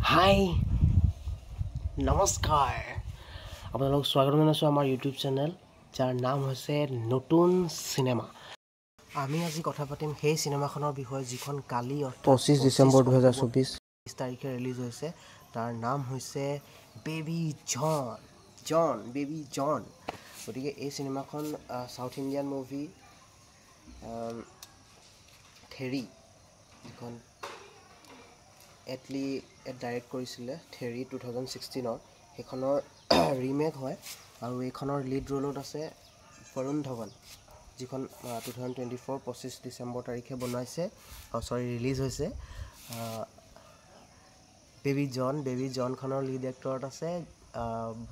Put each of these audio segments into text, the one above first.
হাই নমস্কাৰ আপোনালোক স্বাগতম জনাইছোঁ আমাৰ ইউটিউব চেনেল যাৰ নাম হৈছে নতুন চিনেমা। আমি আজি কথা পাতিম সেই চিনেমাখনৰ বিষয়ে যিখন কালি 25 ডিচেম্বৰ 2024 তাৰিখে ৰিলিজ হৈছে। তাৰ নাম হৈছে বেবী জন। গতিকে এই চিনেমাখন সাউথ ইণ্ডিয়ান মুভি থেৰী, যিখন এটলি ডাইৰেক্ট কৰিছিলে থেৰী 2016 সেইখনৰ ৰিমেক হয়। আৰু এইখনৰ লিড ৰোলত আছে বৰুণ ধৱন, যিখন 2024 25 ডিচেম্বৰ তাৰিখে বনাইছে ৰিলিজ হৈছে। বেবী জনখনৰ লিড এক্টৰত আছে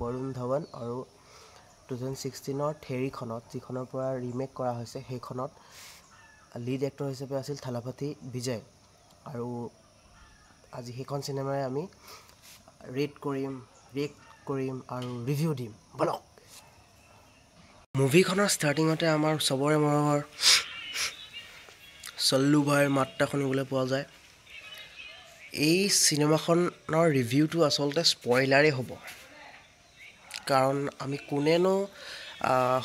বৰুণ ধৱন, আৰু 2016 থেৰীখনত যিখনৰ পৰা ৰিমেক কৰা হৈছে সেইখনত লিড এক্টৰ হিচাপে আছিল থালাপতি বিজয়। আৰু আজি সেইখন চিনেমাৰে আমি ৰেট কৰিম আৰু ৰিভিউ দিম। বলক। মুভিখনৰ ষ্টাৰ্টিঙতে আমাৰ চবৰে মৰমৰ চল্লু ভাইৰ মাতটা শুনিবলৈ পোৱা যায়। এই চিনেমাখনৰ ৰিভিউটো আচলতে স্পইলাৰেই হ'ব, কাৰণ আমি কোনেনো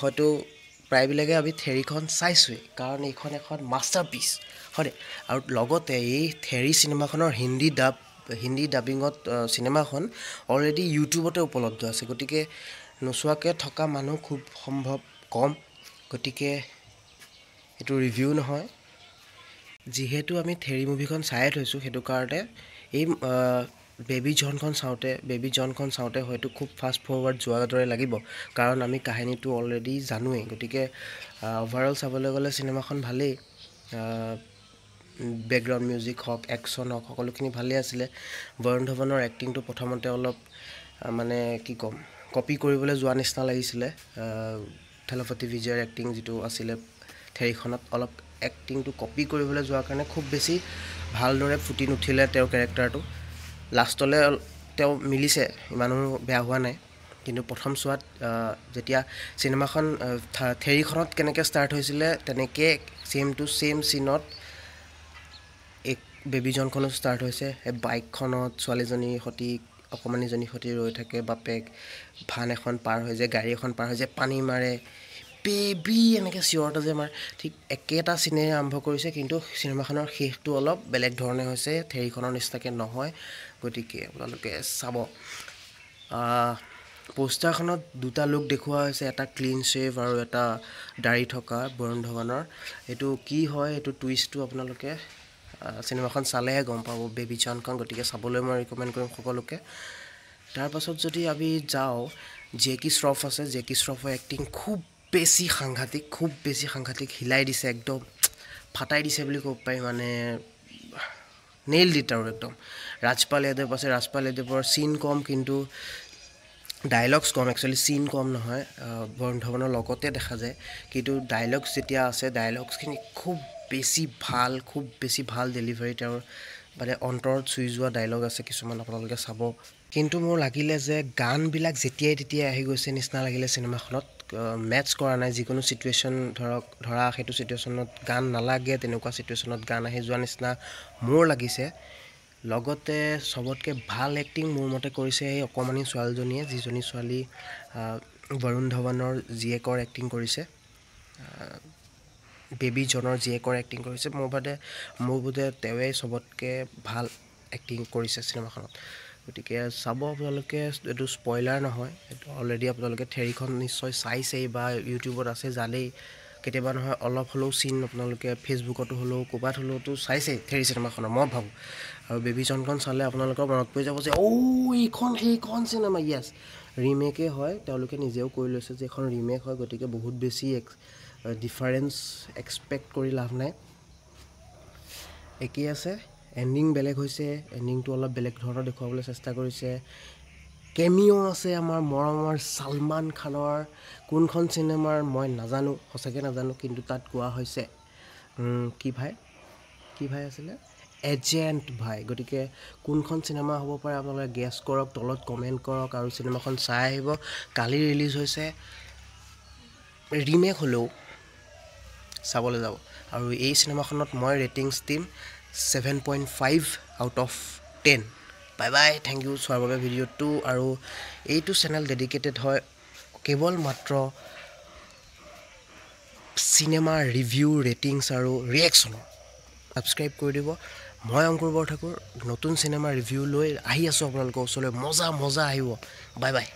হয়তো প্ৰায়বিলাকে আমি থেৰীখন চাইছোঁৱেই, কাৰণ এইখন এখন মাষ্টাৰপিচ হয়। আৰু লগতে এই থেৰী চিনেমাখনৰ হিন্দী ডাবিঙত চিনেমাখন অলৰেডি ইউটিউবতে উপলব্ধ আছে। গতিকে নোচোৱাকৈ থকা মানুহ খুব সম্ভৱ কম। গতিকে এইটো ৰিভিউ নহয়, যিহেতু আমি থেৰী মুভিখন চায়ে থৈছোঁ, সেইটো কাৰণে এই বেবী জনখন চাওঁতে হয়তো খুব ফাষ্ট ফৰৱাৰ্ড যোৱাৰ দৰে লাগিব, কাৰণ আমি কাহিনীটো অলৰেডি জানোৱেই। গতিকে অভাৰঅল চাবলৈ গ'লে চিনেমাখন ভালেই। বেকগ্ৰাউণ্ড মিউজিক হওক, একশ্যন হওক, সকলোখিনি ভালেই আছিলে। বৰুণ ধৱনৰ এক্টিংটো প্ৰথমতে অলপ মানে কি ক'ম, কপি কৰিবলৈ যোৱা নিচিনা লাগিছিলে। থালাপতি বিজয়ৰ এক্টিং যিটো আছিলে থেৰীখনত, অলপ এক্টিংটো কপি কৰিবলৈ যোৱাৰ কাৰণে খুব বেছি ভালদৰে ফুটি নুঠিলে তেওঁৰ কেৰেক্টাৰটো। লাষ্টলৈ তেওঁ মিলিছে, ইমানো বেয়া হোৱা নাই। কিন্তু প্ৰথম চোৱাত যেতিয়া চিনেমাখন থেৰীখনত কেনেকৈ ষ্টাৰ্ট হৈছিলে তেনেকৈ ছেম টু ছেম চিনত এই বেবী জনখনো ষ্টাৰ্ট হৈছে। এই বাইকখনত ছোৱালীজনীৰ সৈতে অকণমানিজনীৰ সৈতে ৰৈ থাকে বাপেক, ভান এখন পাৰ হৈ যায়, গাড়ী এখন পাৰ হৈ যায়, পানী মাৰে, বেবী এনেকৈ চিঞৰতে যে মাৰে, ঠিক একেটা চিনেৰে আৰম্ভ কৰিছে। কিন্তু চিনেমাখনৰ শেষটো অলপ বেলেগ ধৰণে হৈছে, থেৰীখনৰ নিচিনাকৈ নহয়। গতিকে আপোনালোকে চাব। পোষ্টাৰখনত দুটা লুক দেখুওৱা হৈছে, এটা ক্লিন শ্বেভ আৰু এটা দাড়ি থকা বৰুণ ধৱনৰ। এইটো কি হয়, এইটো টুইষ্টটো আপোনালোকে চিনেমাখন চালেহে গম পাব, বেবী জনখন। গতিকে চাবলৈ মই ৰিকমেণ্ড কৰিম সকলোকে। তাৰপাছত যদি আমি যাওঁ, জেকি শ্ৰফ আছে। জেকি শ্ৰফৰ এক্টিং খুব বেছি সাংঘাতিক হিলাই দিছে, একদম ফাটাই দিছে বুলি ক'ব পাৰি। মানে নেইল দিট আৰু একদম। ৰাজপাল য়াদৱ আছে। ৰাজপাল য়াদৱৰ চিন কম, কিন্তু ডাইলগছ কম। একচুৱেলি চিন কম নহয়, বৰুণ ধৱনৰ লগতে দেখা যায়, কিন্তু ডাইলগছ যেতিয়া আছে, ডাইলগছখিনি খুব বেছি ভাল ডেলিভাৰী তেওঁৰ, মানে অন্তৰত চুই যোৱা ডাইলগ আছে কিছুমান, আপোনালোকে চাব। কিন্তু মোৰ লাগিলে যে গানবিলাক যেতিয়াই তেতিয়াই আহি গৈছে নিচিনা লাগিলে চিনেমাখনত। মেটচ কৰা নাই। যিকোনো ছিটুৱেশ্যন ধৰা সেইটো ছিটুৱেশ্যনত গান নালাগে, তেনেকুৱা ছিটুৱেশ্যনত গান আহি যোৱা নিচিনা মোৰ লাগিছে। লগতে চবতকৈ ভাল এক্টিং মোৰ মতে কৰিছে এই অকণমানি ছোৱালীজনীয়ে, যিজনী ছোৱালী বৰুণ ধৱনৰ জীয়েকৰ এক্টিং কৰিছে, বেবী জনৰ জীয়েকৰ এক্টিং কৰিছে। মোৰ বোধে তেওঁৱেই চবতকৈ ভাল এক্টিং কৰিছে চিনেমাখনত। গতিকে চাব আপোনালোকে, এইটো স্পইলাৰ নহয়, এইটো অলৰেডি আপোনালোকে থেৰীখন নিশ্চয় চাইছেই বা ইউটিউবত আছে জানেই। কেতিয়াবা নহয় অলপ হ'লেও চিন আপোনালোকে ফেচবুকতো হ'লেও ক'ৰবাত হ'লেওতো চাইছেই থেৰী চিনেমাখনৰ, মই ভাবোঁ। আৰু বেবী জনখন চালে আপোনালোকৰ মনত পৰি যাব যে এইখন সেইখন চিনেমা। য়েছ, ৰিমেকেই হয়, তেওঁলোকে নিজেও কৈ লৈছে যে এইখন ৰিমেক হয়। গতিকে বহুত বেছি ডিফাৰেঞ্চ এক্সপেক্ট কৰি লাভ নাই, একেই আছে। এণ্ডিং বেলেগ হৈছে, এণ্ডিংটো অলপ বেলেগ ধৰণৰ দেখুৱাবলৈ চেষ্টা কৰিছে। কেমিঅ' আছে আমাৰ মৰমৰ ছালমান খানৰ। কোনখন চিনেমাৰ মই নাজানো, সঁচাকৈ নাজানো, কিন্তু তাত কোৱা হৈছে কি ভাই আছিলে, এজেণ্ট ভাই। গতিকে কোনখন চিনেমা হ'ব পাৰে আপোনালোকে গেছ কৰক, তলত কমেণ্ট কৰক, আৰু চিনেমাখন চাই আহিব। কালি ৰিলিজ হৈছে, ৰিমেক হ'লেও চাবলৈ যাব। আৰু এই চিনেমাখনত মই ৰেটিংছ দিম 7.5 out of 10। Bye bye thank you চোৱাৰ বাবে ভিডিঅ'টো আৰু এইটো চেনেল ডেডিকেটেড হয় কেৱল মাত্ৰ চিনেমা ৰিভিউ ৰেটিংছ আৰু ৰিয়েকশ্যনৰ ছাবস্ক্ৰাইব কৰি দিব মই অংকুৰ বৰঠাকুৰ নতুন চিনেমা ৰিভিউ লৈ আহি আছোঁ আপোনালোকৰ ওচৰলৈ মজা আহিব বাই বাই